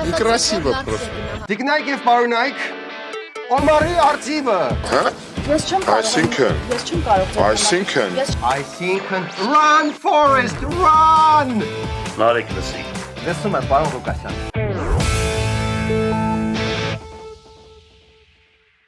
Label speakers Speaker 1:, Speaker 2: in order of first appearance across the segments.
Speaker 1: Некрасиво просто.
Speaker 2: Տիկնայք եւ պարոնայք, Օմարի արծիվը։
Speaker 3: Ես չեմ
Speaker 1: Այսինքն,
Speaker 3: Ես չեմ կարող
Speaker 1: այսինքն,
Speaker 2: Այսինքն run Forest run։
Speaker 4: Նարեկ լսի։
Speaker 2: Լսում եմ պարոն Ղուկասյան։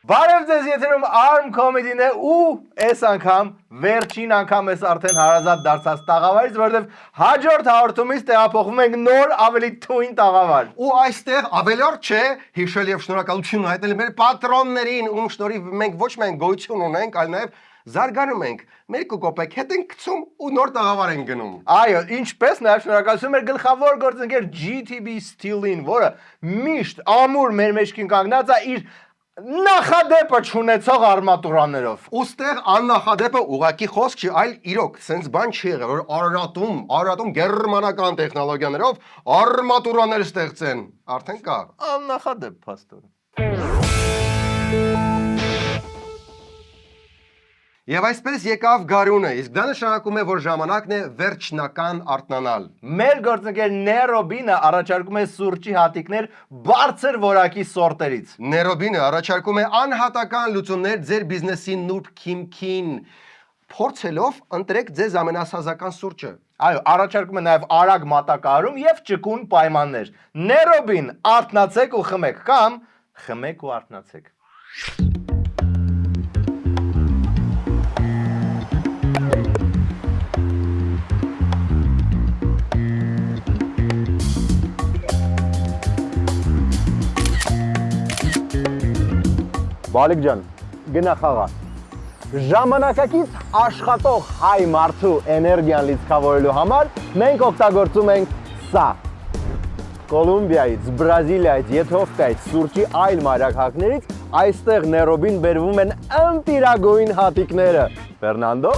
Speaker 2: Բարև ձեզ, եթերում ARM Comedy-ն է ու այս անգամ վերջին անգամ ես արդեն հարազատ դարձած տաղավարից, որովհետև հաջորդ հաղորդումից տեղափոխվում ենք նոր ավելի թույն տաղավար։ Ու այստեղ ավելորդ չէ, հիշել եւ շնորհակալություն հայտնել մեր պատրոններին, ում շնորհիվ մենք ոչ միայն գոյություն ունենք, այլ նաեւ զարգանում ենք։ Մեր կոպեկ հետ ենք գցում ու նոր տաղավար ենք գնում։ Այո, ինչպես նաեւ շնորհակալություն մեր գլխավոր գործընկեր GTB Steel-ին, որը միշտ ամուր մեր մեջքին կանգնած է իր նախադեպը չունեցող արմատուրաներով։ Ոստեղ աննախադեպը ուղակի խոսք չի, այլ իրոք, սենց բան չի եղել, որ Արարատում գերմանական տեխնոլոգիաներով արմատուրաներ ստեղծեն։ Արդեն կա։ Աննախադեպ, փաստորեն։ Եվ այսպես եկավ գարունը, իսկ դա նշանակում է, որ ժամանակն է վերջնական արթնանալ։ Մեր գործընկեր Ներոբինը առաջարկում է սուրճի հատիկներ բարձր որակի սորտերից։ Ներոբինը առաջարկում է անհատական լուծումներ ձեր բիզնեսի նուրբ քիմքին, փորձելով ընտրեք ձեզ ամենասազական սուրճը։ Այո, առաջարկում է նաև արագ մատակարարում եւ ճկուն պայմաններ։ Ներոբին, արթնացեք ու խմեք կամ խմեք ու արթնացեք։ Բալիկ ջան, գնա խաղա։ Ժամանակակից աշխատող հայ մարդու էներգիան լիցքավորելու համար մենք օգտագործում ենք սա։ Կոլումբիայից, Բրազիլիայից, Եթովպիայից, սուրճի այլ մայրաքաղաքներից այստեղ Ներոբին բերվում են ըմպիրագույն հատիկները։ Fernando?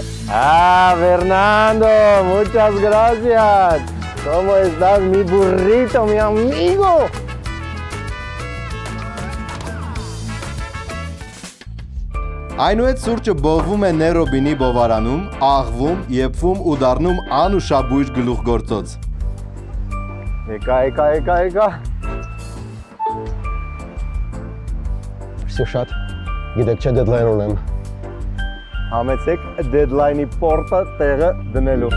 Speaker 2: Fernando, muchas gracias. ¿Cómo estás, mi burrito, mi amigo? Այնուհետ սուրճը բողվում է Ներոբինի բովարանում, աղվում, եփվում ու դառնում անուշաբույր գլուխգործոց։ Եկա։
Speaker 5: Всё շատ։ Գիտեք չէ դեդլայն ունեմ։
Speaker 2: Համեցեք դեդլայնի պորտը տեղը դնելու։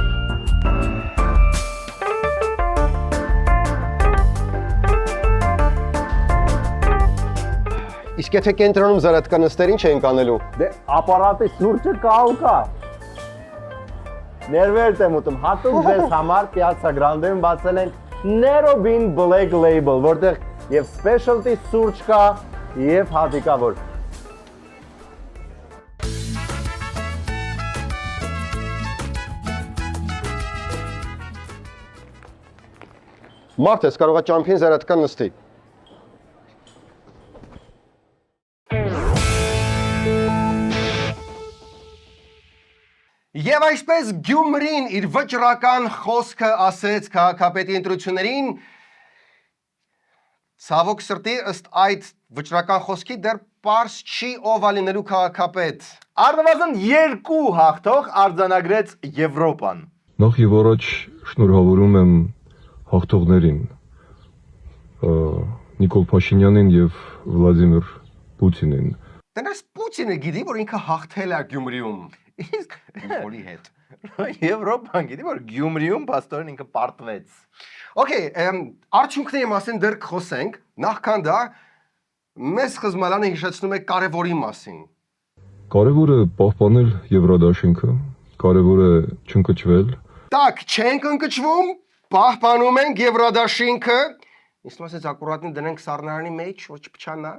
Speaker 5: Իսկ եթե կենտրոնում զարատկա նստեր ինչ ենք անելու։
Speaker 2: Դե ապարատի սուրճը կա ու կա։ Ներվերդ եմ ուտում, հատուկ ձեզ համար Piazza Grande-ում բացել ենք Nerobin Black Label, որտեղ եւ specialty սուրճ կա եւ հատիկավոր։
Speaker 5: Մարդ ես կարող է ճամփին զարատկան նստի։
Speaker 2: Եվ այսպես Գյումրին իր վճռական խոսքը ասեց քաղաքապետի ընտրություններին, ցավոք սրտի ըստ այդ վճռական խոսքի դեռ պարզ չի ով է լինելու քաղաքապետ։ Առնվազն 2 հաղթող արձանագրեց Եվրոպան։
Speaker 6: Նախ եւ առաջ շնորհավորում եմ հաղթողներին Նիկոլ Փաշինյանին եւ Վլադիմիր Պուտինին։
Speaker 2: Տնես Պուտինը գիտի, որ ինքը հաղթել է Գյումրիում։ Իսկ բոլի հետ։ Եվրոպան գիտի, որ Գյումրիում պաստորեն ինքը պարտվեց։ Okay, արդյունքների մասին դեռ խոսենք, նախքան դա մեզ խզմալանը հիշեցնում է կարևորի մասին։
Speaker 6: Կարևորը պահպանել Եվրադաշինքը, կարևոր է չընկճվել։
Speaker 2: Так, չենք ընկճվում, պահպանում ենք Եվրադաշինքը։ Իսկ ասած ակուրատնի դնենք սառնարանի մեջ, ոչ փչանա։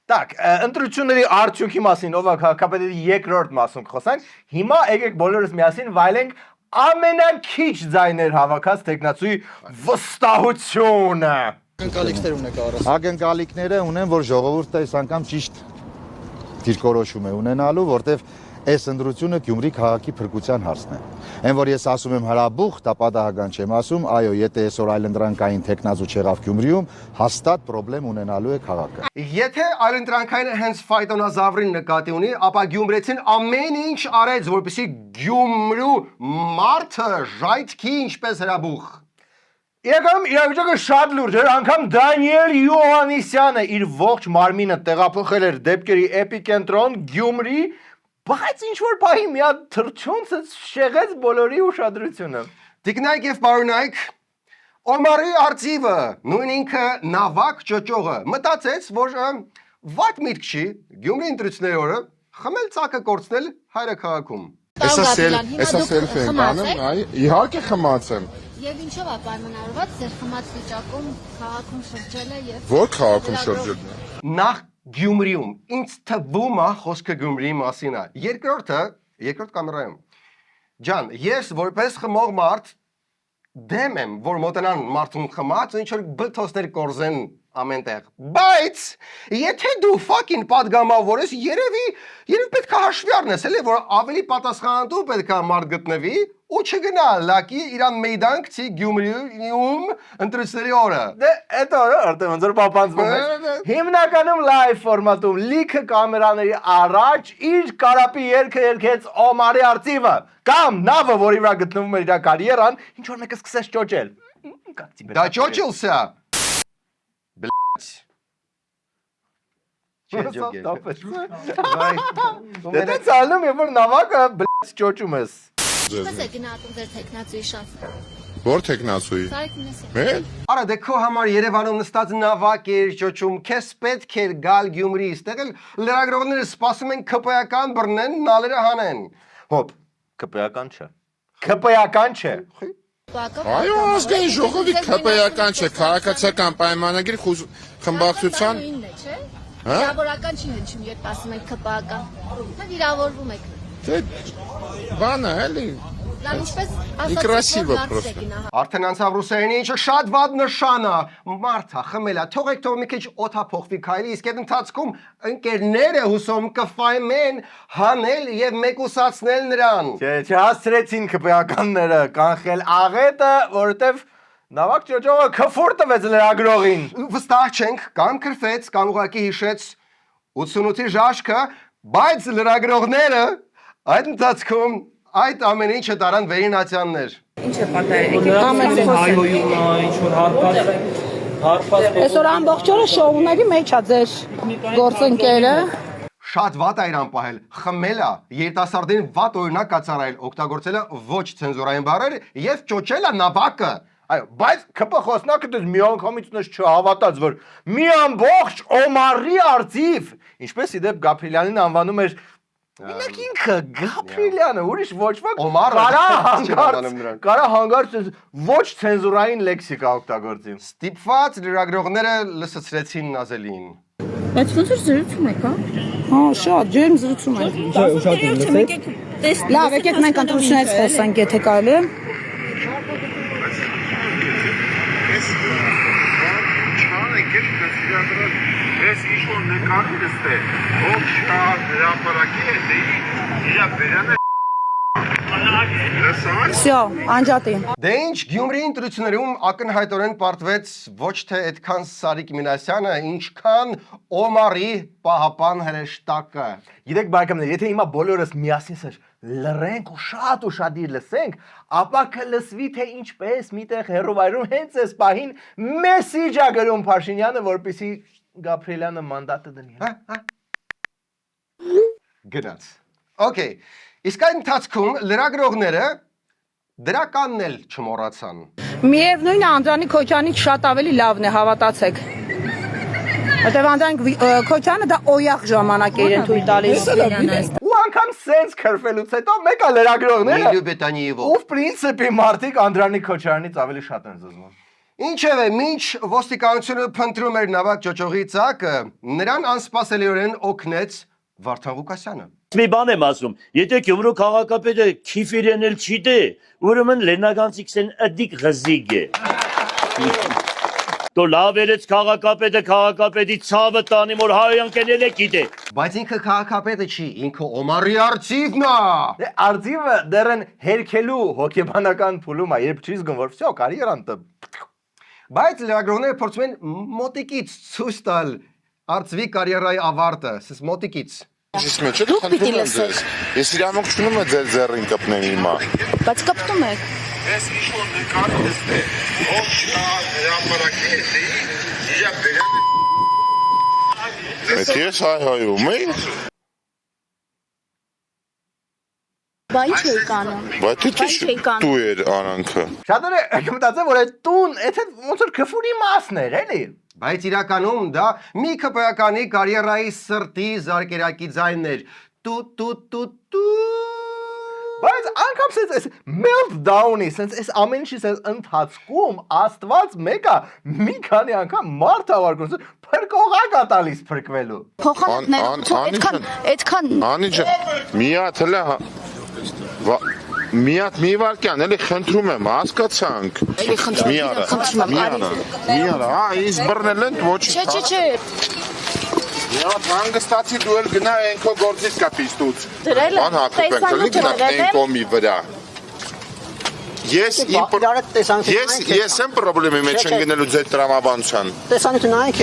Speaker 2: Так, ընտրությունների արդյունքի մասին ով է քաղաքապետի երկրորդ մասում կխոսենք։ Հիմա եկեք բոլորս միասին վայելենք ամենաքիչ ձայներ հավաքած տեխնացուի վստահությունը։
Speaker 7: Ակնկալիքներ ունեք առանց։
Speaker 8: Ակնկալիքները ունեն, որ ժողովուրդը այս անգամ ճիշտ դիրքորոշում է ունենալու, որտեվ այս ընտրությունը Գյումրի քաղաքի փրկության հարցն է։ Այն որ ես ասում եմ հրաբուխ, դա պատահական չեմ ասում, այո, եթե այսօր այլընտրանքային տեխնազու չեղավ Գյումրիում, հաստատ խնդրեմ ունենալու է քաղաքը։
Speaker 2: Եթե այլընտրանքային հենց ֆայտոնազավրին նկատի ունի, ապա գյումրեցին ամեն ինչ արեց, որպեսզի Գյումրու մարդը ժայթքի ինչպես հրաբուխ։ Իրականում իրավիճակը շատ լուրջ էր, անգամ Դանիել Յոհաննիսյանը իր ողջ մարմինը տեղափոխել էր դեպքերի էպիկենտրոն Գյումրի, բայց ինչ-որ պահի մի հատ թռչունցը շեղեց բոլորի ուշադրությունը։
Speaker 1: Տիկնայք եւ պարոնայք, Օմարի արծիվը, նույն ինքը նավակ ճոճողը, մտածեց, որ վատ միտք չի Գյումրի ընտրությունների օրը խմել ցակը կորցնել հայրը քաղաքում։
Speaker 4: Էսա սելֆի ենք անում, այ իհարկե խմած եմ։
Speaker 9: Եվ ինչով է պայմանավորված ձեր խմած վիճակում քաղաքում շրջելը եւ
Speaker 4: Որ քաղաքում շրջելն է։
Speaker 1: Նախ Գյումրիում, ինձ թվում է խոսքը Գյումրիի մասին է։ Երկրորդ կամերայում։ Ջան, ես որպես խմող մարդ դեմ եմ, որ մոտենան մարդուն խմած, ինչ որ բլթոսներ կորզեն ամենտեղ։ Բայց եթե դու fucking падգամավոր ես, երևի պետք է հաշվի առնես, էլի որ ավելի պատասխանատու պետք է մարդ գտնվի ու չգնա լակի իրան մեյդան գցի Գյումրիում ընտրությունների օրը։
Speaker 2: Դե այդ օրը արդեն ոնց որ պապանցվում է։ Հիմնականում լայվ ֆորմատում լիքը կամերաների առաջ իր կարապի երգը երգեց Օմարի արծիվը կամ նավը, որի վրա գտնվում էր իր կարիերան, ինչ որ մեկը սկսեց ճոճել։
Speaker 1: Դա ճոճելսա։
Speaker 2: Դե ցալնում է որ նավակը ճոճում ես։
Speaker 9: Ո՞նց է գնահատում ձեր տեխնացուի շանսը։
Speaker 4: Որ տեխնացուի։ Մեր։
Speaker 1: Արա դե քո համար Երևանում նստած նավակ էր ճոճում, քեզ պետք էր գալ Գյումրի, ստեղ էլ լրագրողները սպասում են ԿՊ-ական բռնեն, նալերը հանեն։
Speaker 2: Հոպ, ԿՊ-ական չէ։ ԿՊ-ական չէ։
Speaker 4: Այո, ազգային ժողովի ԿՊ-ական չէ, քաղաքացիական պայմանագիր խմբակցության։
Speaker 9: Իրավորական չի հնչում, երբ ասում եք ԿՊ-ական։ Հա վիրավորվում եք։
Speaker 4: Դե բանը էլի։
Speaker 9: Լավ, ինչպես
Speaker 4: Некрасиво
Speaker 9: ասած,
Speaker 4: просто։
Speaker 1: Արդեն անցավ ռուսերենի, ինչը շատ վատ նշան է։ Մարդա խմելա, թողեք թող մի քիչ օդա փոխվի քայլի, իսկ այդ ընթացքում ընկերները հուսում կֆայմեն հանել եւ մեկուսացնել նրան։
Speaker 2: Չհասցրեցին ԿՊ-ականները կանխել աղետը, որովհետև նավակ ճոճողը քֆուր տվեց լրագրողին։
Speaker 1: Վստահ չենք, կամ քրֆեց, կամ ուղղակի հիշեց 88-ի ժաշկը, բայց լրագրողները այդ ընթացքում այդ ամեն ինչը տարան վերինացյաններ։
Speaker 3: Ինչ է պատահել։
Speaker 10: Հայոյում ինչ որ հարբած
Speaker 3: Այսօր ամբողջ օրը շոուների մեջ է ձեր գործընկերը։
Speaker 1: Շատ վատ է իրան պահել, խմելա, երիտասարդին վատ օրինակ կացարայել, օգտագործելը ոչ ցենզուրային բառեր եւ ճոճելա նավակը։
Speaker 2: Այո, բայց ԿՊ խոսնակը դες մի անգամից նշ չհավատաց, որ մի ամբողջ Օմարի արծիվ, ինչպես իդեպ Գաբրիելյանին անվանում էր Ինք ինքը Գաբրիելյանը, ուրիշ ոչ ոք կարա հանգարց ոչ ցենզուրային լեքսիկա օգտագործի։
Speaker 1: Ստիպված լրագրողները լսեցրեցին Նազելին։
Speaker 3: Բայց ոնց որ զրուցում եք, հա։ Հա, շատ ջերմ զրուցում եք։ Լավ, եկեք մենք ընտրությունից խոսանք, եթե կարելի է։
Speaker 11: Ես ինչ-որ նկարել է, ով շա հրապարակի է, իրա բերանը
Speaker 3: Всё, անջատի։
Speaker 1: Դե ինչ, Գյումրի ընտրություններում ակնհայտորեն պարտվեց ոչ թե այդքան Սարիկ Մինասյանը, ինչքան Օմարի պահապան հրեշտակը։
Speaker 2: Գիտեք բարեկամներ, եթե հիմա բոլորս միասին սեր լռենք ու շատ լսենք, ապա կլսվի թե ինչպես միտեղ հերովայրում հենց այս պահին մեսիջ է գրում Փաշինյանը, որպեսզի Գաբրիելյանը մանդատը դնի։
Speaker 1: Գնաց։ Okay, իսկ այն ընթացքում լրագրողները դրականն էլ չմոռացան։
Speaker 3: Միևնույն է Անդրանիկ Քոչյանից շատ ավելի լավն է, հավատացեք։ Որտեւ Անդրանիկ Քոչյանը դա օյախ ժամանակ էր ընթույլ տալիս։
Speaker 2: Ու անգամ սենց քրֆելուց հետո մեկը լրագրողները
Speaker 1: Միլյուբետանիևով։
Speaker 2: Ով պրինցիպի մարդիկ Անդրանիկ Քոչարյանից ավելի շատ են զզվում։
Speaker 1: Ինչևէ, մինչ ոստիկանությունը փնտրում էր նավակ ճոճողի ծակը, նրան անսպասելիորեն օգնեց Վարդան Ղուկասյանը։
Speaker 10: Մի բան եմ ասում, եթե Գյումրու քաղաքապետը քիֆիրեն էլ չի դե, ուրեմն լենագանցիքսեն ըդիկ գզիգ է։ Դու լավ երեց քաղաքապետի ցավը տանի, որ հայոյան կենել է գիտե։
Speaker 1: Բայց ինքը քաղաքապետը չի, ինքը Օմարի արծիվն է։
Speaker 2: Դե արծիվը դեռն հերքելու հոգեբանական փուլում է, երբ չի զգում, որ վсё, կարիերան տը։
Speaker 1: Բայց լրագրողները փորձում են մոտիկից ցույց տալ արծվի կարիերայի ավարտը, սս մոտիկից։
Speaker 4: Ես մեջ էլ խնդրում եմ ձեզ։ Ես իրավունք չունեմ ձեր ձեռին կպնեմ հիմա։
Speaker 3: Բայց կպտում եք։
Speaker 11: Ես ինչ-որ նկարել է, ով շա հրապարակի է դեի իրա վերանը
Speaker 4: Այդ ես հայհայում եմ,
Speaker 9: Բայց չի կանում։
Speaker 4: բայց դու դու էր արանքը։
Speaker 2: Շատերը կմտածեն, որ այդ տուն, այդ ոնց որ քֆուրի մասն էր, էլի։
Speaker 1: Բայց իրականում դա մի քպայականի կարիերայի սրտի զարկերակի ձայնն էր։ Տու
Speaker 2: Բայց անգամ sense այս meltdown-ի, sense այս ամեն ինչի sense ընթացքում Աստված մեկը մի քանի անգամ մարդ ավարկում, փրկողակ է տալիս փրկվելու։
Speaker 9: Փոխանակներ, այդքան
Speaker 4: Անիջը, մի հատ հլա մի հատ մի վարկյան, էլի խնդրում եմ, հասկացանք։ Մի արա, ինձ բռնել են ոչինչ։
Speaker 9: Չէ։
Speaker 4: Մի հատ հանգստացի դու էլ գնա են քո գործից կապից դուց։
Speaker 9: Դրել եմ,
Speaker 4: Բան հակուպ ենք, էլի գնաք են կոմի վրա։ Ես եմ պրոբլեմի մեջ են գնելու ձետ տրամաբանության։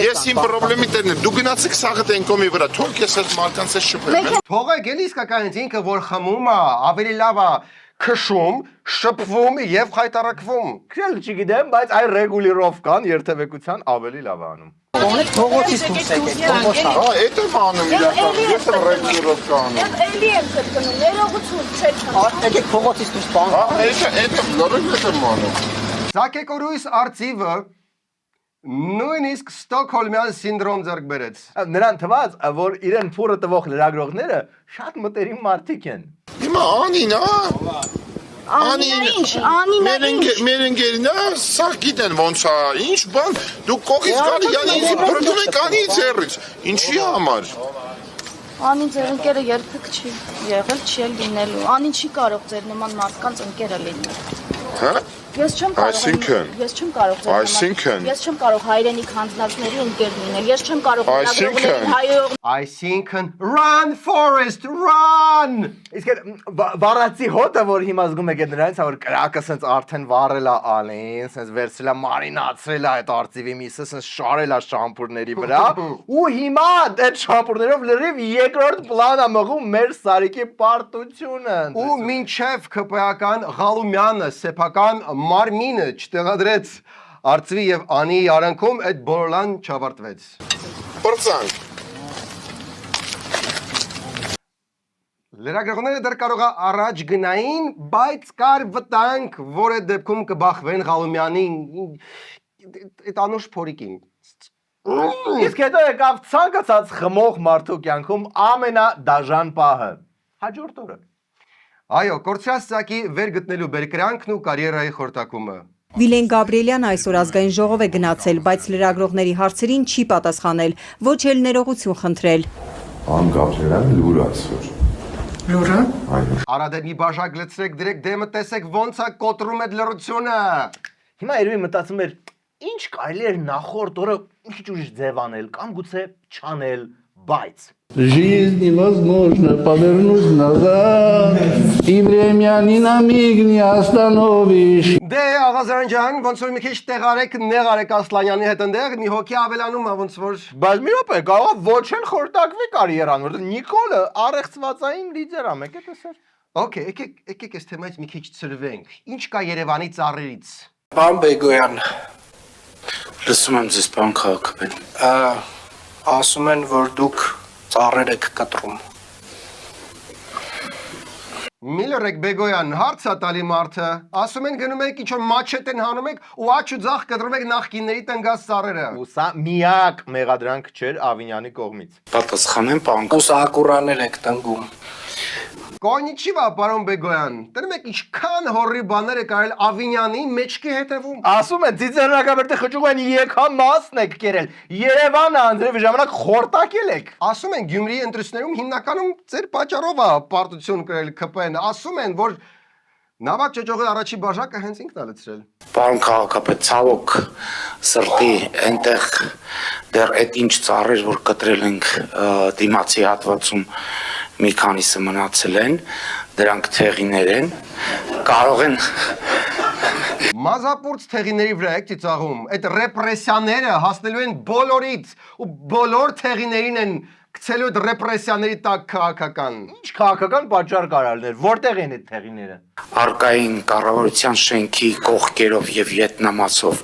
Speaker 4: Ես իմ պրոբլեմի տերն եմ, դու գնացիք սաղդ են կոմի վրա, թող ես այդ մարդկանց ես շփեմ։
Speaker 1: Թողեք էլի իսկական ինքը որ խմում է, ավելի լավ է քշում, շփվում եւ խայտարակվում։
Speaker 2: Քրել չգիտեմ, բայց այ ռեգուլիրով կան երթևեկության ավելի լավ է անում։
Speaker 4: Այդ եմ անում իրական, ես եմ ռեգուլերով կանում։
Speaker 9: Էլի եմ կրկնում, ներողություն չէ չեմ։
Speaker 4: Այդ եմ լորդ եմ անում։
Speaker 1: Զակեկորույս արծիվը նույնիսկ Ստոկհոլմյան սինդրոմ ձեռք բերեց։
Speaker 2: Նրան թվաց, որ իրեն փուրը տվող լրագրողները շատ մտերիմ մարդիկ են։
Speaker 4: Հիմա անին, մեր ընկերն է, սա գիտեն ոնց է, ինչ բան, դու կողից գալի, ինձ բրդում եք անի ձեռից, ինչի համար։
Speaker 9: Անին ձեր ընկերը երբեք չի եղել, չի էլ լինելու։ Անին չի կարող ձեր նման մարդկանց ընկերը լինել։
Speaker 4: Հա?
Speaker 9: Ես չեմ կարող հայրենիք հանձնածների ընկեր լինել։ Ես չեմ կարող
Speaker 1: Այսինքն run Forest run։
Speaker 2: Իսկ վառացի հոտը, որ հիմա զգում եք նրանից, որ կրակը սենց արդեն վառել է ալին, սենց վերցրել է մարինացրել է այդ արծիվի միսը, սենց շարել է շամփուրների վրա, ու հիմա այդ շամփուրներով լրիվ երկրորդ պլան է մղում մեր Սարիկի պարտությունը։
Speaker 1: Ու մինչև քպայական Ղալումյանը սեփական մարմինը չտեղադրեց արծվի եւ անի արանքում այդ բոլորան չավարտվեց։
Speaker 4: Պրծանք։
Speaker 1: Լրագրողները դեռ կարող է առաջ գնային, բայց կար վտանգ, որ այդ դեպքում կբախվեն Ղալումյանի այդ անուշ փորիկին։
Speaker 2: Իսկ հետո եկավ ցանկացած խմող մարդու կյանքում ամենադաժան պահը՝ հաջորդ օրը։
Speaker 1: Այո, կորցրած ծակի վեր գտնելու բերկրանքն ու կարիերայի խորտակումը։
Speaker 3: Վիլեն Գաբրիելյան այսօր ազգային ժողով է գնացել, բայց լրագրողների հարցերին չի պատասխանել, ոչ էլ ներողություն խնդրել։
Speaker 6: Ան Գաբրիելյան լուր այսօր։
Speaker 3: Լուրը։
Speaker 1: Արադենի բաժակ լցրեք դրեք դեմը տեսեք ոնց է կոտրում այդ լրությունը։
Speaker 2: Հիմա երևի մտածում էր, ինչ կարելի էր նախորդ օրը մի քիչ ուրիշ ձև անել կամ գուցե չանել, բայց
Speaker 12: Жизнь невозможна, повернуть назад, и времени на миг не остановишь.
Speaker 1: Դե աղազարան ջան, ոնց որ մի քիչ տեղարեք նեղարեք Ասլանյանի հետ ընդեղ, մի հոգի ավելանում է ոնց որ։
Speaker 2: Բայց մի րոպե, կարող է ոչ էլ խորտակվի կարիերան, որտեղ Նիկոլը առեղծվածային լիդեր է, մեկ է տեսար։
Speaker 1: Okay, եկեք այս թեմայից մի քիչ ծրվենք։ Ինչ կա Երևանի ծառերից։
Speaker 7: Պարոն Բեգոյան,
Speaker 12: Լսում եմ ձեզ, պարոն քաղաքապետ։
Speaker 7: ասում են, որ դուք ծառեր եք կտրում։
Speaker 1: Միլորեք Բեգոյան, հարց է տալի մարդը, ասում են գնում եք ինչ-որ մաչետ են հանում եք ու աչ ու ձախ կտրում եք նախկինների տնգած ծառերը։
Speaker 2: Ու սա միակ մեղադրանք չէր Ավինյանի կողմից։
Speaker 12: Պատասխանեմ, պարոն
Speaker 7: Կուսակուրաներ եք տնգում։
Speaker 1: Կոնիչիվա, պարոն Բեգոյան, տրում եք ինչքան հորրի բաներ է կարել Ավինյանի մեջքի հետևում։
Speaker 2: Ասում են, ծիծեռնակաբերդի խճուղ են եկամասն եք կերել, Երևանը Անդրեևի ժամանակ խորտակել եք։
Speaker 1: Ասում են Գյումրիի ընտրություններում հիմնականում ձեր պատճառով է պարտություն կրել ԿՊՆ-ը, ասում են, որ Նավակ ճոճողի առաջի բաժակը հենց ինքն է լցրել։
Speaker 12: Պարոն քաղաքապետ, ցավոք սրտի այնտեղ դեռ այդ ինչ ծառեր, որ կտրել ենք դիմացի հատվածում մի քանիսը մնացել են, դրանք թեղիներ են, կարող են
Speaker 1: Մազապուրց թեղիների վրա եք ծիծաղում, այդ ռեպրեսիաները հասնելու են բոլորից ու բոլոր թեղիներին են գցելու այդ ռեպրեսիաների տակ քաղաքական։
Speaker 2: Ինչ քաղաքական պատճառ կարալներ, որտեղ են այդ թեղիները։
Speaker 12: Արկային կառավարության շենքի կողքերով եւ ետնամասով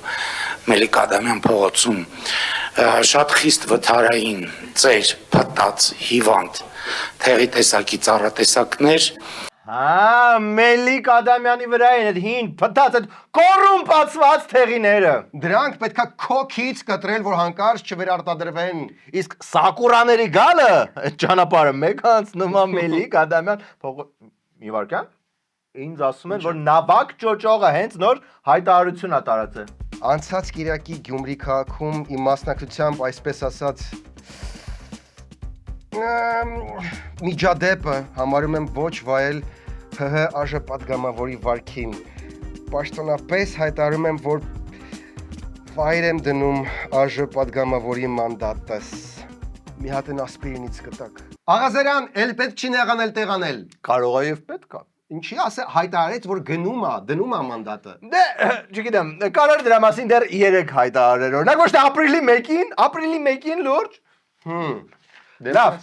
Speaker 12: Մելիք Ադամյան փողոցում շատ խիստ վթարային ծեր, փտած, հիվանդ, թեղի տեսակի ծառատեսակներ
Speaker 2: Մելիք Ադամյանի վրա են այդ հին փտած այդ կոռումպացված թեղիները։
Speaker 1: Դրանք պետքա քոքից կտրել, որ հանկարծ չվերարտադրվեն։
Speaker 2: Իսկ սակուրաների գալը այդ ճանապարհը մեկ անցնում է Մելիք Ադամյան մի վարքան ինձ ասում են որ նավակ ճոճողը հենց նոր հայտարարություն է տարածել։
Speaker 1: Անցած Կիրակի Գյումրի քաղաքում իմ մասնակցությամբ այսպես ասած միջադեպը համարում եմ ոչ վայել ՀՀ ԱԺ պատգամավորի վարքին։ Պաշտոնապես հայտարարում եմ, որ վայր եմ դնում ԱԺ պատգամավորի մանդատս։ Մի հատ են ասպիրինից կտակ։ Աղազարյան, էլ պետք չի նեղանել տեղանել։
Speaker 2: Կարող է եւ պետք է։
Speaker 1: Ինչի ասե հայտարարեց, որ դնում է մանդատը։
Speaker 2: Դե, չգիտեմ, կարող դրա մասին դեռ 3 հայտարարել օրինակ ոչ թե ապրիլի 1-ին լուրջ։ Լավ,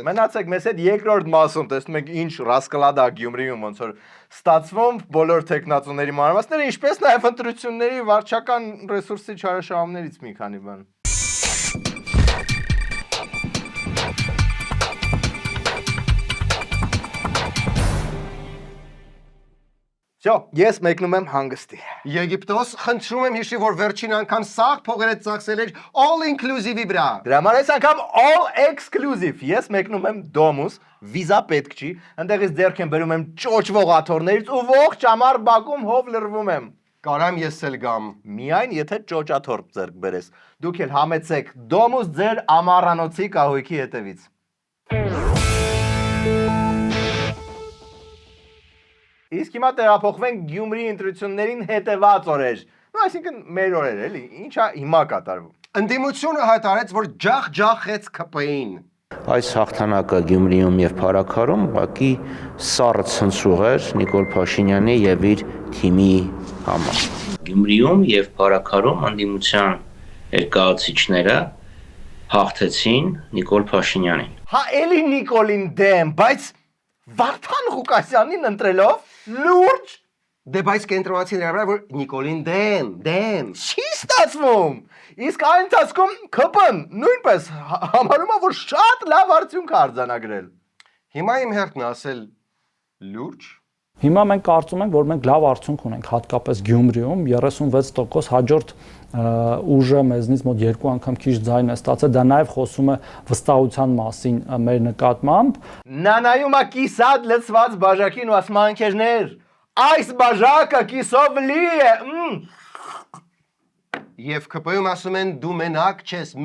Speaker 2: մնացեք մեզ հետ երկրորդ մասում, տեսնում եք ինչ ռասկլադա Գյումրիում ոնց որ ստացվում բոլոր տեխնացուների մանրամասները, ինչպես նաև ընտրությունների վարչական ռեսուրսի չարաշահումներից մի քանի բան։ Всё, ես մեկնում եմ հանգստի։
Speaker 1: Եգիպտոս, խնդրում եմ հիշի, որ վերջին անգամ սաղ փողերը ծախսել էր all inclusive-ի վրա։
Speaker 2: Դրա համար այս անգամ all exclusive։ Ես մեկնում եմ Domus, վիզա պետք չի, այնտեղից ձեռք եմ բերում եմ ճոճվող աթոռներից ու ողջ ամառ Բաքում հով լրվում եմ։
Speaker 1: Կարամ ես էլ գամ։
Speaker 2: Միայն եթե ճոճաթոռ ձեռք բերես։ Դուք էլ համեցեք Domus ձեր ամառանոցի կահույքի հետևից։ Իսկ հիմա տեղափոխվենք Գյումրի ընտրություններին հետևած օրեր։ Այսինքն մեր օրեր էլի, ինչա հիմա կատարվում։
Speaker 1: Ընդդիմությունը հայտարարեց, որ ջախջախեց ԿՊ-ին։
Speaker 12: Այս հաղթանակը Գյումրիում եւ Փարաքարում ուղղակի սառը ցնցուղ էր Նիկոլ Փաշինյանի եւ իր թիմի համար։ Գյումրիում եւ Փարաքարում ընդդիմության ներկայացուցիչները հաղթեցին Նիկոլ Փաշինյանին։
Speaker 2: Հա էլի Նիկոլին դեմ, բայց Վարդան Ղուկասյանին ընտրելով լուրջ
Speaker 1: Դե բայց կենտրոնացին նրա վրա, որ Նիկոլին դեմ։
Speaker 2: Չի ստացվում։ Իսկ այն ընթացքում ԿՊ-ն նույնպես համարում է, որ շատ լավ արդյունք է արձանագրել։
Speaker 1: Հիմա իմ հերթն ասել լուրջ։
Speaker 13: Հիմա մենք կարծում ենք, որ մենք լավ արդյունք ունենք, հատկապես Գյումրիում 36% հաջորդ ուժը մեզնից մոտ 2 անգամ քիչ ձայն է ստացել, դա նաև խոսում է վստահության մասին մեր նկատմամբ։
Speaker 2: Նա նայում է կիսատ լցված բաժակին ու ասում անկերներ, այս բաժակը կիսով լի է։
Speaker 1: Եվ ԿՊ-ում ասում են դու մենակ չես։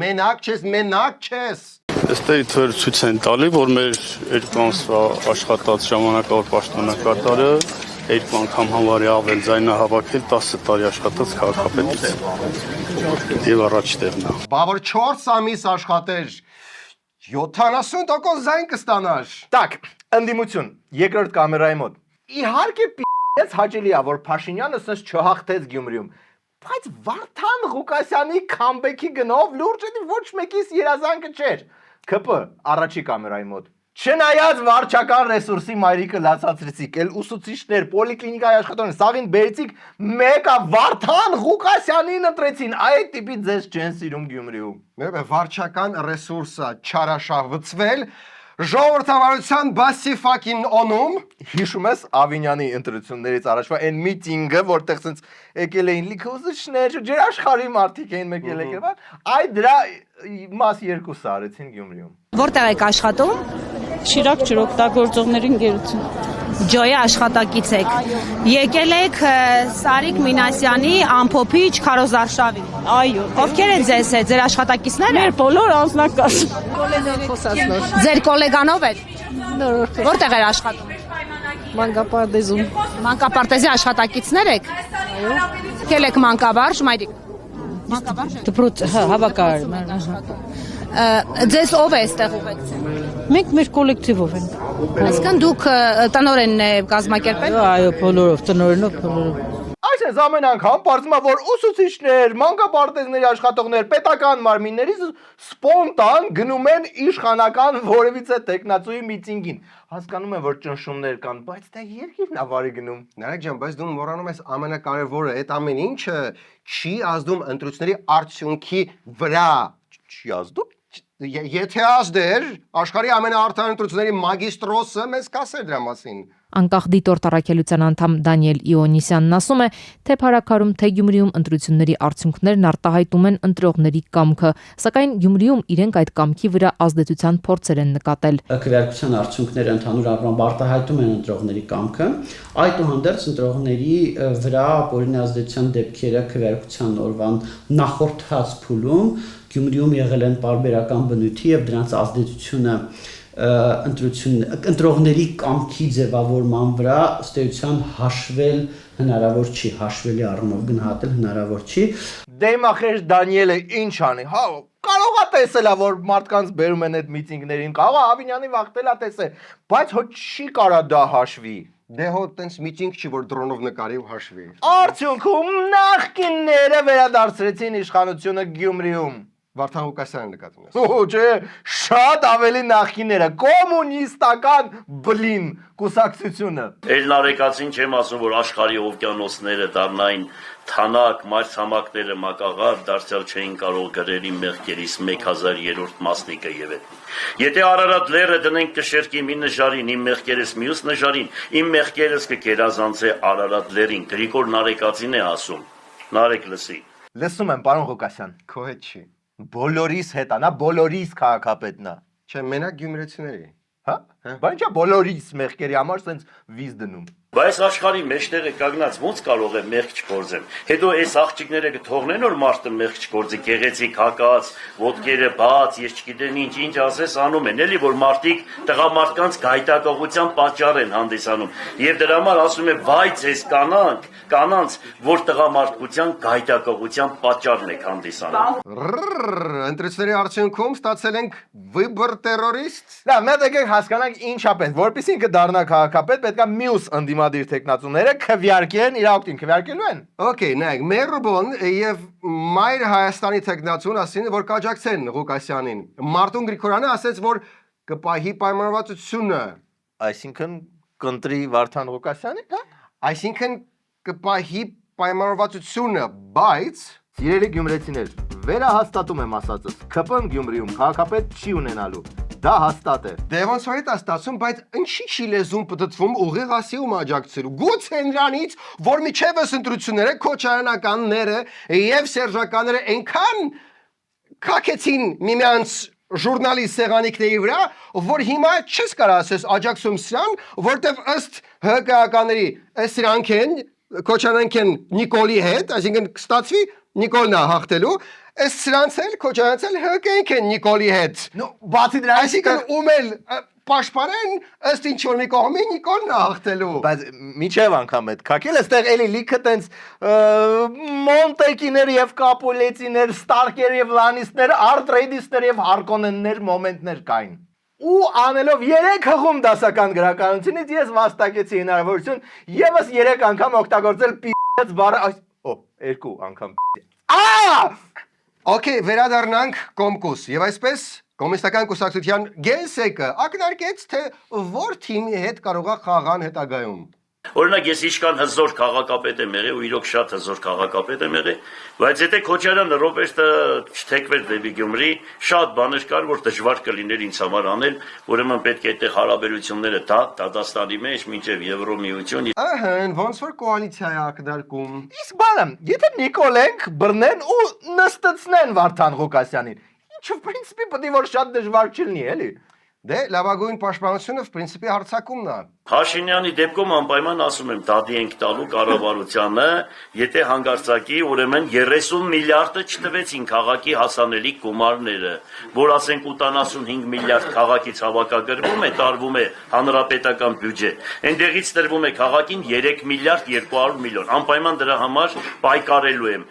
Speaker 14: Այստեղ թվեր ցույց են տալի, որ մեր երկու ամսվա աշխատած ժամանակավոր պաշտոնակատարը երկու անգամ համարի ավել ձայն է հավաքել 10 տարի աշխատած քաղաքապետից։ Եվ առաջ տեղն է։
Speaker 1: Բա որ 4 ամիս աշխատեր 70% ձայն կստանար։
Speaker 2: Так, ընդդիմություն, երկրորդ կամերայի մոտ։ Իհարկե պես հաճելի է, որ Փաշինյանը սենց չհաղթեց Գյումրիում։ Բայց Վարդան Ղուկասյանի քամբեքի գնով լուրջ էդի ոչ մեկիս երազանքը չէր։ ԿՊ առաջի կամերայի մոտ։ Չնայած վարչական ռեսուրսի մայրիկը լացացրեցիք, էլ ուսուցիչներ, պոլիկլինիկայի աշխատողներ, սաղին բերեցիք, մեկը Վարդան Ղուկասյանին ընտրեցին, այդ տիպի ձեզ չեն սիրում Գյումրիում։
Speaker 1: Մեր վարչական ռեսուրսը չարաշահվցվել, ժողովրդավարության բասիֆակին օնում։
Speaker 2: Հիշում ես Ավինյանի ընտրություններից առաջվա այն միտինգը, որտեղ սենց եկել էին լիքը ուսուցիչներ, ջրաշխարհի մարդիկ էին եկել եկել, այդ դրա մաս 2-ը արեցին Գյումրիում։
Speaker 3: Որտեղ եք աշխատում։
Speaker 15: Շիրակ ջրօգտագործողների ընկերություն։
Speaker 3: Ջոյի աշխատակից եք։ Եկել եք Սարիկ Մինասյանի ամփոփիչ քարոզարշավի։
Speaker 15: Այո։
Speaker 3: Ովքեր են ձեզ հետ, ձեր աշխատակիցները։
Speaker 15: Մեր բոլոր անձնակաց։
Speaker 3: Ձեր գոլեգանով եք։
Speaker 15: Նորորդ։
Speaker 3: Որտեղ եք աշխատում։
Speaker 15: Մանկապարտեզում։
Speaker 3: Մանկապարտեզի աշխատակիցներ եք։
Speaker 15: Այո։
Speaker 3: Եկել եք մանկաբարձ, մայրիկ։
Speaker 15: Դպրոց, հավաքարարում։
Speaker 3: Ձեզ ով է այստեղ ուղեկցել։
Speaker 15: Մենք մեր կոլեկտիվով ենք։
Speaker 3: Այսինքն դուք տնօրենն է կազմակերպել։
Speaker 15: Այո, բոլորով, տնօրենով, բոլորով։
Speaker 2: Այս Այսինքն ամեն անգամ բարձում է որ ուսուցիչներ, մանկապարտեզների աշխատողներ, պետական մարմիններից սպոնտան գնում են իշխանական որևիցե տեխնացուի միտինգին։ Հասկանում եմ որ ճնշումներ կան, բայց դա երկիրն է վարի գնում։
Speaker 1: Նարեկ ջան, բայց դու մոռանում ես ամենակարևորը, այդ ամեն ինչը չի ազդում ընտրությունների արդյունքի վրա։
Speaker 2: Չի ազդում։
Speaker 1: Եթե ազդեր, աշխարհի ամենաարդար ընտրությունների մագիստրոսը մեզ կասեր դրա մասին։
Speaker 16: Անկախ դիտորդ առաքելության անդամ Դանիել Իոնիսյանն ասում է, թե Փարաքարում, թե Գյումրիում ընտրությունների արդյունքներն արտահայտում են ընտրողների կամքը, սակայն Գյումրիում իրենք այդ կամքի վրա ազդեցության փորձեր են նկատել։
Speaker 17: Քվեարկության արդյունքները ընդհանուր առմամբ արտահայտում են ընտրողների կամքը, այդուհանդերձ ընտրողների վրա ապօրինի ազդեցության դեպքերը քվեարկության օրվան նախորդած փուլում Գյումրիում եղել են պարբերական բնույթի եւ դրանց ազդեցությունը ընտրողների կամքի ձևավորման վրա ըստ էության հաշվել հնարավոր չի, հաշվելի առումով գնահատել հնարավոր չի։
Speaker 2: Դեմախեր Դանիելը ինչ անի, հա կարող է տեսել որ մարդկանց բերում են այդ միտինգներին, կարող է Ավինյանի վախտել է տեսել, բայց հո չի կարա դա հաշվի։
Speaker 1: Դե հո տենց միտինգ չի որ դրոնով նկարի ու հաշվի։
Speaker 2: Արդյունքում նախկինները վերադարձրեցին իշխանությունը Գյումրիում։
Speaker 1: Վարդան Ղուկասյանը նկատում ես։
Speaker 2: Օ, չէ, շատ ավելի նախկինները, կոմունիստական բլին կուսակցությունը։
Speaker 10: Էլնարեկացին չեմ ասում, որ աշխարհի օվկիանոսները դառնային թանակ, մայրցամաքները մակաղար, դարձյալ չէին կարող գրերի մեղքերից 1000-րդ մասնիկը եւ այդ։ Եթե Արարատ լեռը դնենք կշերկի մի նժարին, իմ մեղքերս մյուս նժարին, իմ մեղքերս կգերազանցե Արարատ լեռին, Գրիգոր Նարեկացին է ասում։ Նարեկ լսի։
Speaker 2: Լսում եմ, պարոն Ղուկասյան։
Speaker 1: Քո հետ չի։
Speaker 2: Բոլորիս հետ է, նա բոլորիս քաղաքապետն է։
Speaker 1: Չէ, մենակ գյումրեցիների։
Speaker 2: Հա? Բայց ինչա բոլորիս մեղքերի համար սենց վիզ դնում։
Speaker 10: Բայց աշխարհի մեջտեղը կանգնած ոնց կարող է մեղք չգործեն։ Հետո այս աղջիկները կթողնեն որ մարդը մեղք չգործի, գեղեցիկ հակած, ոտքերը բաց, ես չգիտեմ ինչ ասես անում են, էլի որ մարդիկ տղամարդկանց գայթակղության պատճառ են հանդիսանում։ Եվ դրա համար ասում է վայ ձեզ կանանց, որ տղամարդկության գայթակղության պատճառն եք հանդիսանում։
Speaker 1: Ընտրությունների արդյունքում ստացել ենք վիբր տերորիստ։
Speaker 2: Դա մենք եկեք հասկանանք ինչա պետք, որպեսզի ինքը դառնա քաղաքապետ, պետքա մյուս ընդդիմադիր տեխնացուները քվեարկեն իր օգտին, քվեարկելու են։
Speaker 1: Okay, նայեք, Մերրոբոն եւ Մայր Հայաստանի տեխնացուն ասին, որ կաջակցեն Ղուկասյանին։ Մարտուն Գրիգորյանը ասաց, որ կպահի պայմանավորվածությունը։
Speaker 2: Այսինքն կընտրի Վարդան Ղուկասյանին, հա?
Speaker 1: Այսինքն կպահի պայմանավորվածությունը, բայց
Speaker 2: Սիրելի գյումրեցիներ, վերահաստատում եմ ասածս, ԿՊ-ն Գյումրիում քաղաքապետ չի ունենալու։ Դա հաստատ է։
Speaker 1: Դե ոնց որ է ստացվում, բայց ինչի չի լեզուն պտտվում ուղիղ ասիում աջակցելու։ Գուցե նրանից, որ միջևս ընտրությունները քոչարանականները եւ սերժականները այնքան կակեցին միմյանց ժուրնալի սեղանիկների վրա, որ հիմա չես կարող ասես աջակցում սրան, որտեվ ըստ ՀԿ-ականների սրանք են քոչարանք են Նիկոլի հետ, այսինքն կստացվի Նիկոլն է հաղթելու, այս սրանց էլ քոչարանցել ՀԿ-ին են Նիկոլի հետ։
Speaker 2: Նո, բացի դրանից,
Speaker 1: այսինքն ում էլ պաշտպանեն, ըստ ինչ որ մի կողմի Նիկոլն է հաղթելու։
Speaker 2: Բայց միջև անգամ այդ քակել էստեղ էլի լիքը տենց Մոնտեկիներ եւ Կապուլեցիներ, Ստարկեր եւ Լանիստներ, Արտրեյդիստներ եւ Հարկոնեններ մոմենտներ կային։ Ու անելով 3 հղում դասական գրականությունից ես վաստակեցի հնարավորություն եւս 3 անգամ օգտագործել պիծ բառը, օ, 2 անգամ։
Speaker 1: Okay, վերադառնանք Կոմկուս եւ այսպես Կոմունիստական կուսակցության գենսեկը ակնարկեց, թե որ թիմի հետ կարող է խաղան հետագայում։
Speaker 10: Օրինակ ես իշքան հզոր քաղաքապետ եմ եղել ու իրոք շատ հզոր քաղաքապետ եմ եղել, բայց եթե Քոչարյանը Ռոբերտը չթեքվեր դեպի Գյումրի, շատ բաներ կար, որ դժվար կլիներ ինձ համար անել, ուրեմն պետք է այդտեղ հարաբերությունները Դադաստանի մեջ մինչև Եվրոմիություն։
Speaker 1: Ահա, ոնց որ կոալիցիա է ակնարկում։
Speaker 2: Իսկ բանը, եթե Նիկոլենք բռնեն ու նստեցնեն Վարդան Ղուկասյանին, ինչու պրինցիպի պետք է որ շատ դժվար չլինի, էլի։
Speaker 1: Դե լավագույն պաշտպանությունը պրինցիպի հարցակումն է։
Speaker 10: Փաշինյանի դեպքում անպայման ասում եմ, դադի ենք տալու կառավարությանը, եթե հանգարցակի, ուրեմն 30 միլիարդը չտվեցին քաղաքի հասանելի գումարները, որ ասենք 85 միլիարդ քաղաքից հավաքագրվում է, տարվում է հանրապետական բյուջե։ Այնտեղից տրվում է քաղաքին 3 միլիարդ 200 միլիոն։ Անպայման դրա համար պայքարելու եմ։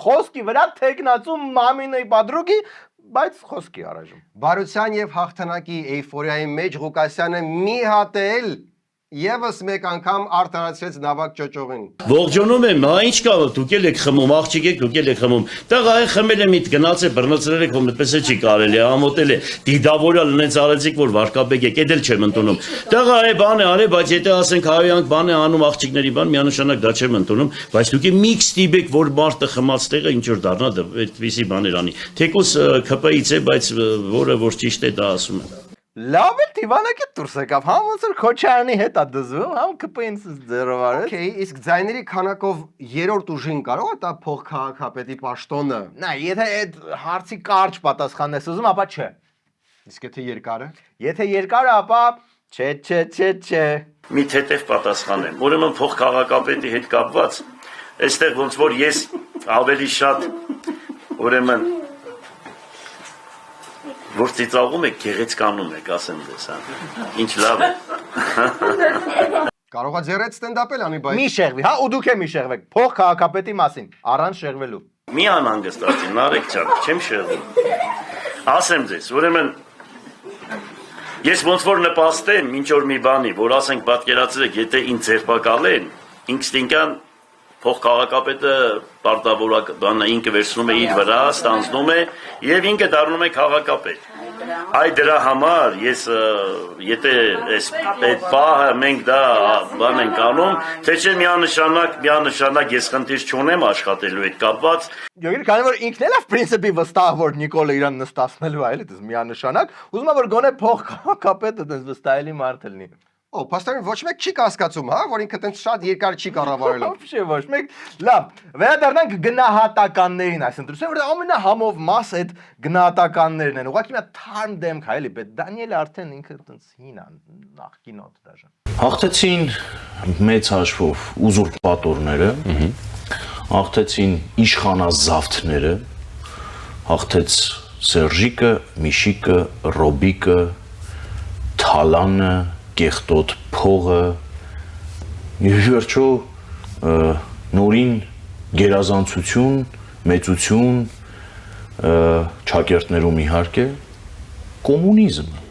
Speaker 2: Խոսքի վրա տեխնացու Մամինեի Բադրուկի բայց խոսքի առայժմ։
Speaker 1: Բարության եւ հաղթանակի էյֆորիայի մեջ Ղուկասյանը մի հատ էլ Եվս մեկ անգամ արդարացրեց նավակ ճոճողին։
Speaker 10: Ողջունում եմ, հա ինչ կա, դուք եք խմում, աղջիկ եք, դուք եք խմում։ Տղա է խմել է միտ գնաց է բռնացրել եք, որ այդպես չի կարելի, ամոթել է, դիդավորալ ունենց արեցիք, որ վարկաբեկ եք, էդ էլ չեմ ընդունում։ Տղա է բան է արել, բայց եթե ասենք հայոյանք բան է անում աղջիկների բան, միանշանակ դա չեմ ընդունում, բայց դուք մի ստիպեք, որ մարդը խմած տեղը ինչ որ դառնա, այդպիսի բաներ անի։ Թեկուս ԿՊ-ից է, բայց որը որ ճիշտ է դա ասում եմ։
Speaker 2: Լավ էլ Տիվանակը դուրս եկավ, համ ոնց որ Քոչարյանի հետ է դզվում, համ ԿՊ-ինց ձեռով արել։
Speaker 1: Okay, իսկ ձայների քանակով երրորդ ուժին կարող է տա փող քաղաքապետի պաշտոնը։
Speaker 2: Նա, եթե այդ հարցի կարճ պատասխանն ես ուզում, ապա չէ։
Speaker 1: Իսկ եթե երկարը։
Speaker 2: Եթե երկարը, ապա չէ։
Speaker 10: Մի թեթև պատասխան եմ։ Ուրեմն փող քաղաքապետի հետ կապված, այստեղ ոնց որ ես ավելի շատ ուրեմն որ ծիծաղում եք, գեղեցկանում եք, ասեմ դες, հա։ Ինչ լավ է։
Speaker 1: Կարող է ձեռեց ստենդափել անի, բայց
Speaker 2: Մի շեղվի, հա, ու դուք է մի շեղվեք։ Փող քաղաքապետի մասին, առանց շեղվելու։
Speaker 10: Մի անհանգստացի, Նարեկ ջան, չեմ շեղվում։ Ասեմ ձեզ, ուրեմն ես ոնց որ նպաստեմ ինչ որ մի բանի, որ ասենք պատկերացրեք, եթե ինձ ձերբակալեն, ինստինկտյան փող քաղաքապետը պարտավորակ բանը ինքը վերցնում է իր վրա, ստանձնում է եւ ինքը դառնում է քաղաքապետ։ Այ դրա համար ես եթե այդ պահը մենք դա բան ենք անում, թե չէ միանշանակ ես խնդիր չունեմ աշխատելու հետ կապված։
Speaker 2: Յոգի, քանի որ ինքն էլ է պրինցիպի վստահ, որ Նիկոլը իրան նստացնելու է, էլի, դες միանշանակ, ուզում եմ որ գոնե փող քաղաքապետը դες վստահելի մարդ լինի։
Speaker 1: Օ, պաստորեն ոչ մեկ չի կասկածում, հա, որ ինքը տենց շատ երկար չի կառավարելու։
Speaker 2: Ոչ մեկ։ Լավ, վերադառնանք գնահատականներին այս ընտրությունը, որտեղ ամենահամով մաս այդ գնահատականներն են։ Ուղղակի մի թարմ դեմք է, էլի, բայց Դանիելը արդեն ինքը տենց հին է, նախկինոտ դաժե։
Speaker 18: Հաղթեցին մեծ հաշվով ուզուրպատորները, հաղթեցին իշխանազավթները, հաղթեց Սերժիկը, Միշիկը, Ռոբիկը, Թալանը, Կեղտոտ փողը, եւ վերջո նորին գերազանցություն, մեծություն, ճակերտներում իհարկե կոմունիզմը։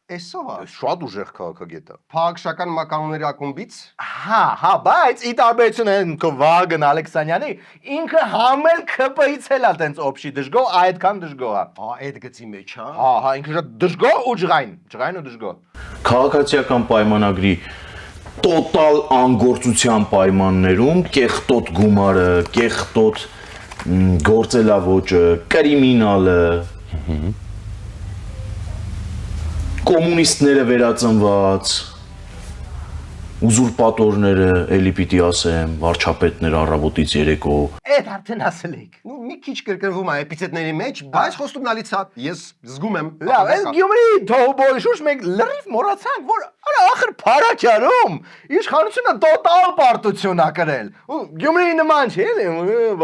Speaker 1: Էսով է։
Speaker 2: Շատ ուժեղ քաղաքագետ է։
Speaker 1: Փաղաքշական մականունների ակումբից։
Speaker 2: Հա, բայց ի տարբերություն են Վագն Ալեքսանյանի, ինքը համել ԿՊ-ից էլ է տենց օբշի դժգոհ, այդքան դժգոհ է։
Speaker 1: Հա, այդ գծի մեջ, հա։
Speaker 2: Հա, ինքը շատ դժգոհ ու ջղայն ու դժգոհ։
Speaker 18: Քաղաքացիական պայմանագրի տոտալ անգործության պայմաններում կեղտոտ գումարը, կեղտոտ գործելավոճը, կրիմինալը, կոմունիստները վերածնված, ուզուրպատորները, էլի պիտի ասեմ, վարչապետներ առավոտից երեկո։
Speaker 2: Այդ արդեն ասել եք։
Speaker 1: Մի քիչ կրկնվում է էպիցետների մեջ, բայց խոստումն ալից է, ես զգում եմ։
Speaker 2: Լավ, այս Գյումրի թողբոյի շուրջ մենք լրիվ մոռացանք, որ ախր Փարաքյարում իշխանությունը տոտալ պարտություն ա կրել։ Ու Գյումրիի նման չի, էլի,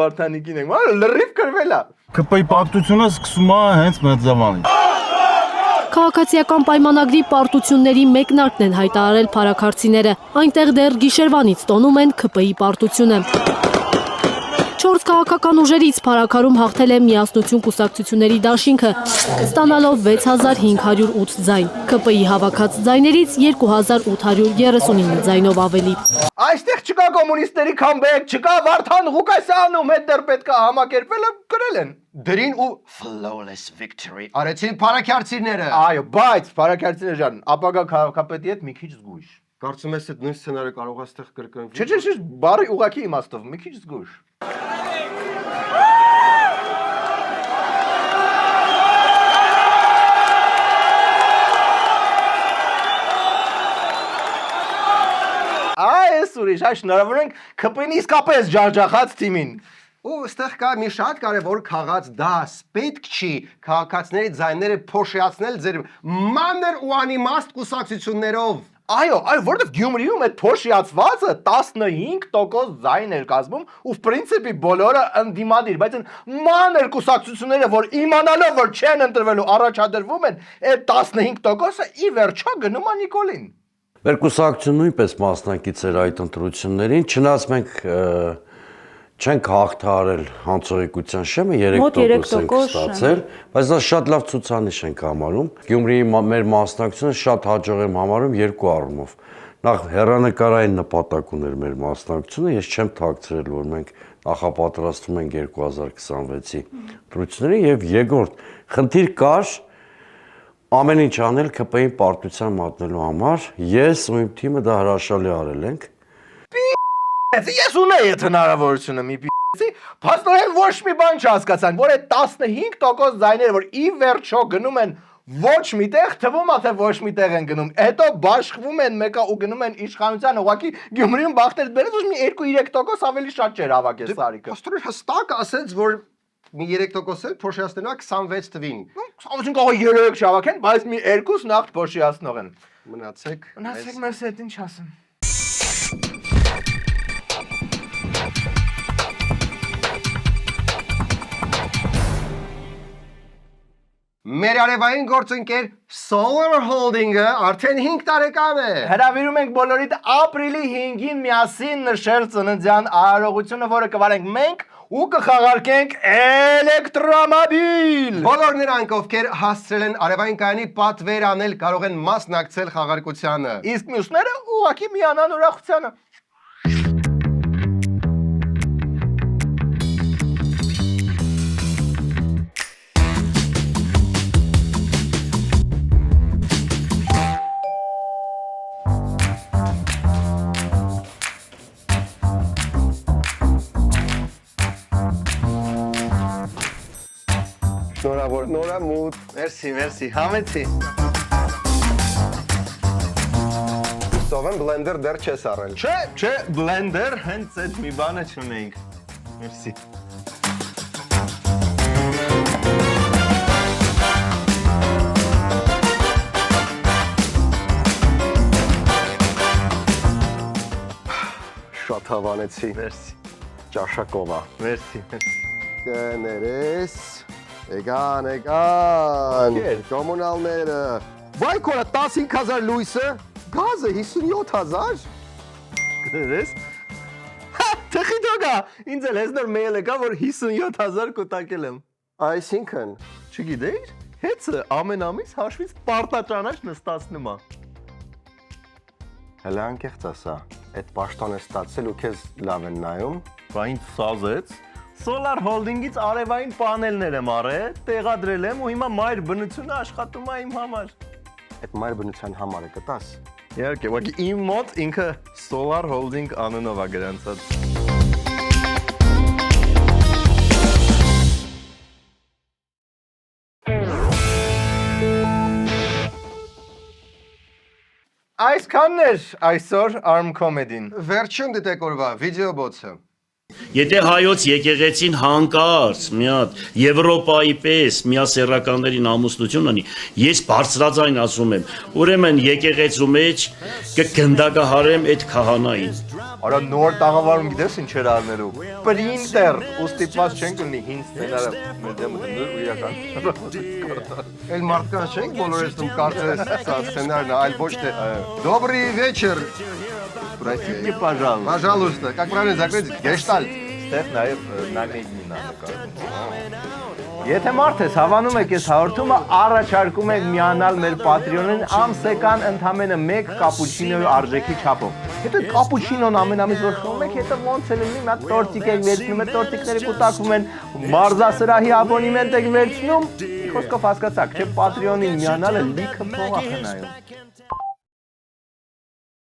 Speaker 2: Վարդանիկին ենք, լրիվ կրվել է։
Speaker 19: ԿՊ-ի պարտությունը սկսում է հենց Մերձավանից։
Speaker 20: Քաղաքացիական պայմանագրի պարտությունների մեկնարկն են հայտարարել փարաքարցիները։ Այնտեղ դեռ գիշերվանից տոնում են ԿՊ-ի պարտությունը։ 4 քաղաքական ուժերից փարաքարում հաղթել է Միասնություն կուսակցությունների դաշինքը, ստանալով 6508 ձայն։ ԿՊ-ի հավաքած ձայներից 2839 ձայնով ավելի։
Speaker 2: Այստեղ չկա կոմունիստների քամբեկ, չկա Վարդան Ղուկասյանում հետ դեռ պետք է համակերպելը գրել են։
Speaker 1: Դրին ու flawless victory արեցին փարաքարցիները։
Speaker 2: Այո, բայց փարաքարցիներ ջան, ապագա քաղաքապետի հետ մի քիչ զգույշ։
Speaker 1: Կարծում ես այդ նույն սցենարը կարող է այստեղ կրկնվել։
Speaker 2: Չէ, բարի ուղակի իմաստով, մի քիչ զգույշ։ Այս ուրիշ, շնորհավոր ենք ԿՊ-ին իսկապես ջախջախած թիմին։
Speaker 1: Ու այստեղ կա մի շատ կարևոր քաղաց դաս, պետք չի քաղաքացիների ձայները փոշիացնել ձեր մանր ու անիմաստ կուսակցություններով։
Speaker 2: Այո, որտեվ Գյումրիում այդ փոշիացվածը 15% ձայն էր կազմում ու պրինցիպի բոլորը ընդդիմադիր, բայց այն մանր կուսակցությունները, որ իմանալով որ չեն ընտրվելու առաջադրվում են, այդ 15%-ը ի վերջո գնում է Նիկոլին։
Speaker 21: Մեր կուսակցությունը նույնպես մասնակից էր այդ ընտրություններին, չնայած մենք չենք հաղթահարել հանցողիկության շեմը 3% ենք ստացել, բայց դա շատ լավ ցուցանիշ ենք համարում։ Գյումրիի մեր մասնակցությունը շատ հաջող եմ համարում երկու առումով։ նախ հեռանկարային նպատակ ուներ մեր մասնակցությունը, ես չեմ թաքցրել, որ մենք նախապատրաստում ենք 2026-ի ընտրություններին եւ երկրորդ խնդիր կար ամեն ինչ անել ԿՊ-ին պարտության մատնելու համար, ես ու իմ թիմը դա հրաշալի արել ենք։
Speaker 2: Ես ունեի այդ հնարավորությունը մի պի***ի, փաստորեն ոչ մի բան չհասկացան, որ այդ 15% ձայները, որ ի վերջո գնում են ոչ միտեղ, թվում է թե ոչ միտեղ են գնում, հետո բաշխվում են մեկը ու գնում են իշխանության, ուղղակի Գյումրիում բախտեր բերեց, ոչ մի 2-3% ավելի շատ չէր հավաքել Սարիկը։
Speaker 1: Փաստորեն հստակ ասեց, որ մի 3% էլ փոշիացնելա 26 թվին։
Speaker 2: Ասում կարող 3 չհավաքեն, բայց մի 2 նախ փոշիացնող են։
Speaker 1: Մնացեք
Speaker 2: մեզ հետ ինչ ասեմ։
Speaker 1: Մեր արևային գործընկեր Solar Holding-ը արդեն 5 տարեկան է։
Speaker 2: Հրավիրում ենք բոլորիդ ապրիլի 5-ին միասին նշել ծննդյան արարողությունը, որը կվարենք մենք ու կխաղարկենք էլեկտրոմոբիլ։
Speaker 1: Բոլոր նրանք, ովքեր հասցրել են արևային կայանի պատվեր անել, կարող են մասնակցել խաղարկությանը։
Speaker 2: Իսկ մյուսները ուղղակի միանան ուրախությանը։
Speaker 1: Շնորհավոր, նորամուտ։
Speaker 2: Մերսի, համեցի։
Speaker 1: Սովեն բլենդեր դեռ չես առել։
Speaker 2: Չէ, բլենդեր հենց այդ մի բանը չունեինք։ Մերսի։
Speaker 1: Շատ հավանեցի։
Speaker 2: Մերսի։
Speaker 1: Ճաշակովա։
Speaker 2: Մերսի։
Speaker 1: Կներես, էգան, կոմունալները, վայ կորա 15,000 լույսը, գազը 57,000,
Speaker 2: կներես, թխի տոգա, ինձ էլ ես նոր մեյել եկա, որ 57,000 կուտակել եմ,
Speaker 1: այսինքն,
Speaker 2: չգիտեիր, հեցը ամեն ամիս հաշվից պարտաճանաչ նստացնում է,
Speaker 1: հելա անկեղծ ասա, այդ պաշտոն է ստացել ու կեզ լավ են նայում,
Speaker 2: բա ինձ սազեց, Solar Holding-ից արևային պանելներ եմ առել, տեղադրել եմ ու հիմա մայր բնությունը աշխատում է իմ համար։
Speaker 1: Այդ մայր բնության համար է կտաս։
Speaker 2: Իհարկե, ուղղակի իմ մոտ ինքը Solar Holding անունով է գրանցած։ Այսքանն էր այսօր Arm Comedy-ն։
Speaker 1: Վերջին դիտեք օրվա վիդեոբոցը։
Speaker 10: Եթե հայոց եկեղեցին հանկարծ մի հատ Եվրոպայի պես միասեռականներին ամուսնություն անի, ես բարձրաձայն ասում եմ, ուրեմն եկեղեցու մեջ կգնդակահարեմ այդ քահանային։
Speaker 2: Արա նոր տաղավարում գիտես ինչ էր արնելու։ Պրինտեր, ու ստիպված չենք ունի հին սցենարը մեր դեմը դնել ու իրական։
Speaker 1: Էլ մարդկանց չենք բոլորեցնում կարծես սա սցենարն է, այլ ոչ թե Добрый вечер.
Speaker 2: Простите, пожалуйста.
Speaker 1: Пожалуйста. Как правильно закрыть? Гештальт.
Speaker 2: Ստեղ նաև նագնիդնին է նկարում։ Եթե մարդ ես հավանում եք ես հաղորդումը, առաջարկում ենք միանալ մեր Patreon-ին ամսական ընդամենը 1 կապուչինոյի արժեքի չափով։ Հետո կապուչինոն ամենամից որ խմում եք, հետո ոնց էլ լինի, մի հատ տորտիկ եք վերցնում, այդ տորտիկները կուտակվում են, մարզասրահի աբոնեմենտ եք վերցնում, խոսքով հասկացաք, չէ Patreon-ին միանալը լիքը փող է խնայում։